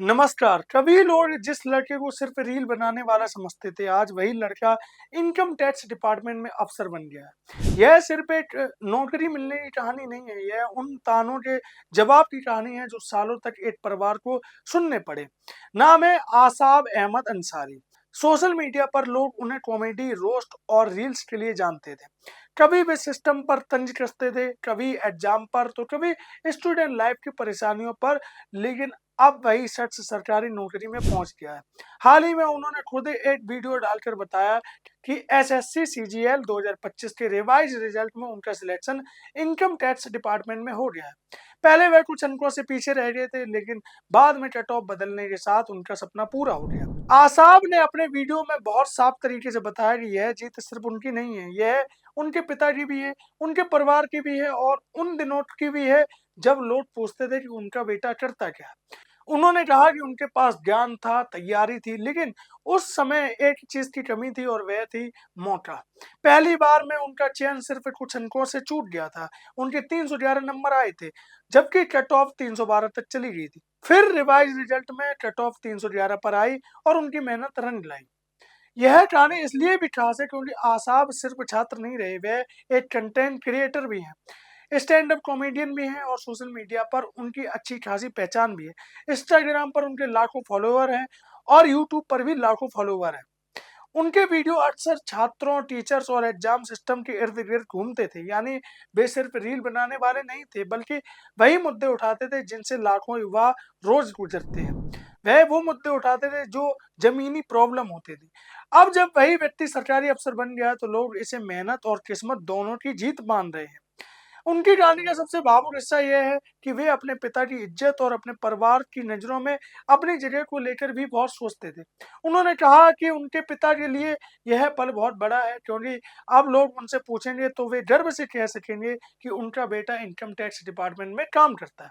नमस्कार। कभी लोग जिस लड़के को सिर्फ रील बनाने वाला समझते थे, आज वही लड़का इनकम टैक्स डिपार्टमेंट में अफसर बन गया है। यह सिर्फ एक नौकरी मिलने की कहानी नहीं है, यह उन तानों के जवाब की कहानी है जो सालों तक एक परिवार को सुनने पड़े। नाम है आसाब अहमद अंसारी। सोशल मीडिया पर लोग उन्हें कॉमेडी, रोस्ट और रील्स के लिए जानते थे। कभी वे सिस्टम पर तंज कसते थे, कभी एग्जाम पर, तो कभी स्टूडेंट लाइफ की परेशानियों पर। लेकिन अब वही शख्स सरकारी नौकरी में पहुंच गया है। हाल ही में उन्होंने खुद एक वीडियो डालकर बताया कि एसएससी सीजीएल 2025 के रिवाइज रिजल्ट में उनका सिलेक्शन इनकम टैक्स डिपार्टमेंट में हो गया है। पहले वह कुछ अंकों से पीछे रह गए थे, लेकिन बाद में कट ऑफ बदलने के साथ उनका सपना पूरा हो गया। आसाब ने अपने वीडियो में बहुत साफ तरीके से बताया कि यह जीत सिर्फ उनकी नहीं है, यह उनके पिता की भी है, उनके परिवार की भी है और उन दिनों की भी है जब लोग पूछते थे कि उनका बेटा करता क्या है। उन्होंने कहा कि उनके पास ज्ञान था, तैयारी थी, लेकिन उस समय एक चीज की कमी थी और वह थी मौका। पहली बार में उनका चयन सिर्फ कुछ अंकों से चूक गया था। उनके 311 नंबर आए थे, जबकि कट ऑफ 312 तक चली गई थी। फिर रिवाइज रिजल्ट में कट ऑफ 311 पर आई और उनकी मेहनत रंग लाई। यह कहानी इसलिए भी खास है क्योंकि आसाब सिर्फ छात्र नहीं रहे, वह एक कंटेंट क्रिएटर भी हैं, स्टैंड अप कॉमेडियन भी हैं और सोशल मीडिया पर उनकी अच्छी खासी पहचान भी है। इंस्टाग्राम पर उनके लाखों फॉलोअर हैं और यूट्यूब पर भी लाखों फॉलोअर हैं। उनके वीडियो अक्सर छात्रों, टीचर्स और एग्जाम सिस्टम के इर्द गिर्द घूमते थे। यानी वे सिर्फ रील बनाने वाले नहीं थे, बल्कि वही मुद्दे उठाते थे जिनसे लाखों युवा रोज गुजरते हैं। वह वो मुद्दे उठाते थे जो जमीनी प्रॉब्लम होते थे। अब जब वही व्यक्ति सरकारी अफसर बन गया तो लोग इसे मेहनत और किस्मत दोनों की जीत मान रहे हैं। उनकी कहानी का सबसे भावुक हिस्सा यह है कि वे अपने पिता की इज्जत और अपने परिवार की नजरों में अपनी जगह को लेकर भी बहुत सोचते थे। उन्होंने कहा कि उनके पिता के लिए यह पल बहुत बड़ा है क्योंकि अब लोग उनसे पूछेंगे तो वे गर्व से कह सकेंगे कि उनका बेटा इनकम टैक्स डिपार्टमेंट में काम करता है।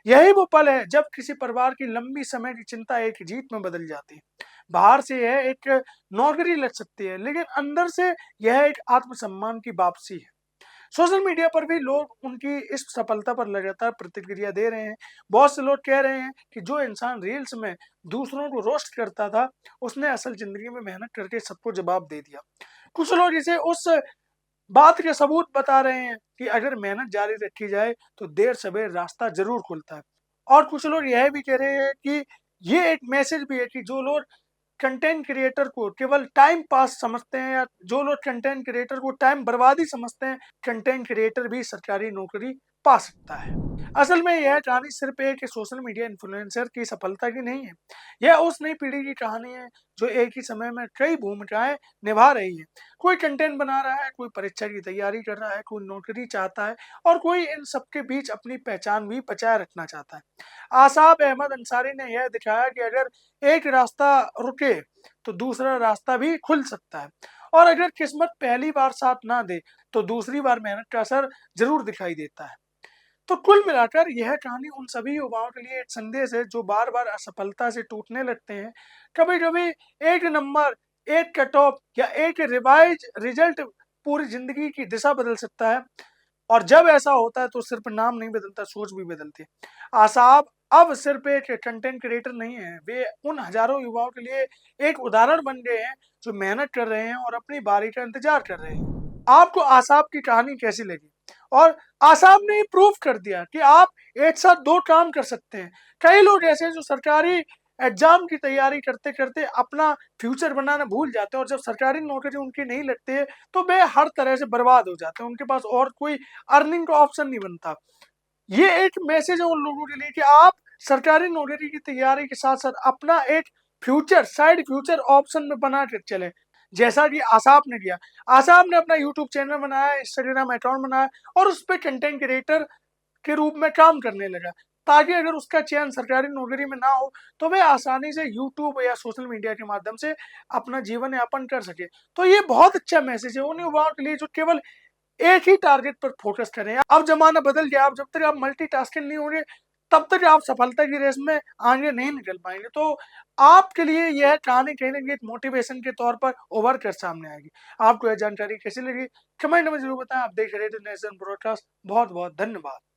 यही वो पल है जब किसी परिवार की लंबी समय की चिंता एक जीत में बदल जाती है। बाहर से यह एक नौकरी लग सकती है, लेकिन अंदर से यह एक आत्मसम्मान की वापसी है। सोशल मीडिया पर भी लोग उनकी इस सफलता पर लगातार प्रतिक्रिया दे रहे हैं। बहुत से लोग कह रहे हैं कि जो इंसान रील्स में दूसरों को रोस्ट करता था, उसने असल जिंदगी में मेहनत करके सबको जवाब दे दिया। कुछ लोग इसे उस बात के सबूत बता रहे हैं कि अगर मेहनत जारी रखी जाए तो देर सवेर रास्ता जरूर खुलता है। और कुछ लोग यह भी कह रहे हैं कि ये एक मैसेज भी है कि जो लोग कंटेंट क्रिएटर को केवल टाइम पास समझते हैं या जो लोग कंटेंट क्रिएटर को टाइम बर्बादी समझते हैं, कंटेंट क्रिएटर भी सरकारी नौकरी पा सकता है। असल में यह कहानी सिर्फ एक सोशल मीडिया इन्फ्लुएंसर की सफलता की नहीं है, यह उस नई पीढ़ी की कहानी है जो एक ही समय में कई भूमिकाएं निभा रही है। कोई कंटेंट बना रहा है, कोई परीक्षा की तैयारी कर रहा है, कोई नौकरी चाहता है और कोई इन सबके बीच अपनी पहचान भी बचाए रखना चाहता है। आसाब अहमद अंसारी ने यह दिखाया कि अगर एक रास्ता रुके तो दूसरा रास्ता भी खुल सकता है और अगर किस्मत पहली बार साथ ना दे तो दूसरी बार मेहनत का असर जरूर दिखाई देता है। तो कुल मिलाकर यह कहानी उन सभी युवाओं के लिए एक संदेश है जो बार बार असफलता से टूटने लगते हैं। कभी कभी एक नंबर, एक कट ऑफ या एक रिवाइज रिजल्ट पूरी जिंदगी की दिशा बदल सकता है। और जब ऐसा होता है तो सिर्फ नाम नहीं बदलता, सोच भी बदलती है। आसाब अब सिर्फ एक कंटेंट क्रिएटर नहीं है, वे उन हजारों युवाओं के लिए एक उदाहरण बन गए हैं जो मेहनत कर रहे हैं और अपनी बारी का इंतजार कर रहे हैं। आपको आसाब की कहानी कैसी लगी? और आसाब ने प्रूव कर दिया कि आप एक साथ दो काम कर सकते हैं। कई लोग ऐसे हैं जो सरकारी एग्जाम की तैयारी करते करते अपना फ्यूचर बनाना भूल जाते हैं और जब सरकारी नौकरी उनकी नहीं लगती है तो वे हर तरह से बर्बाद हो जाते हैं। उनके पास और कोई अर्निंग का ऑप्शन नहीं बनता। ये एक मैसेज है उन लोगों के लिए कि आप सरकारी नौकरी की तैयारी के साथ साथ अपना एक फ्यूचर, साइड फ्यूचर ऑप्शन में बना कर चले, जैसा कि आसाब ने किया। आसाब ने अपना यूट्यूब चैनल बनाया, इंस्टाग्राम अकाउंट बनाया और उस पर कंटेंट क्रिएटर के रूप में काम करने लगा, ताकि अगर उसका चयन सरकारी नौकरी में ना हो तो वह आसानी से यूट्यूब या सोशल मीडिया के माध्यम से अपना जीवन यापन कर सके। तो ये बहुत अच्छा मैसेज है उन युवाओं के लिए जो केवल एक ही टारगेट पर फोकस करें। अब जमाना बदल गया, अब जब तक आप मल्टीटास्किंग नहीं होंगे तब तक आप सफलता की रेस में आगे नहीं निकल पाएंगे। तो आपके लिए यह कहानी कहीं ना कहीं मोटिवेशन के तौर पर उभर कर सामने आएगी। आपको यह जानकारी कैसी लगी कमेंट में जरूर बताएं। आप देख रहे थे नेशन ब्रॉडकास्ट। बहुत बहुत धन्यवाद।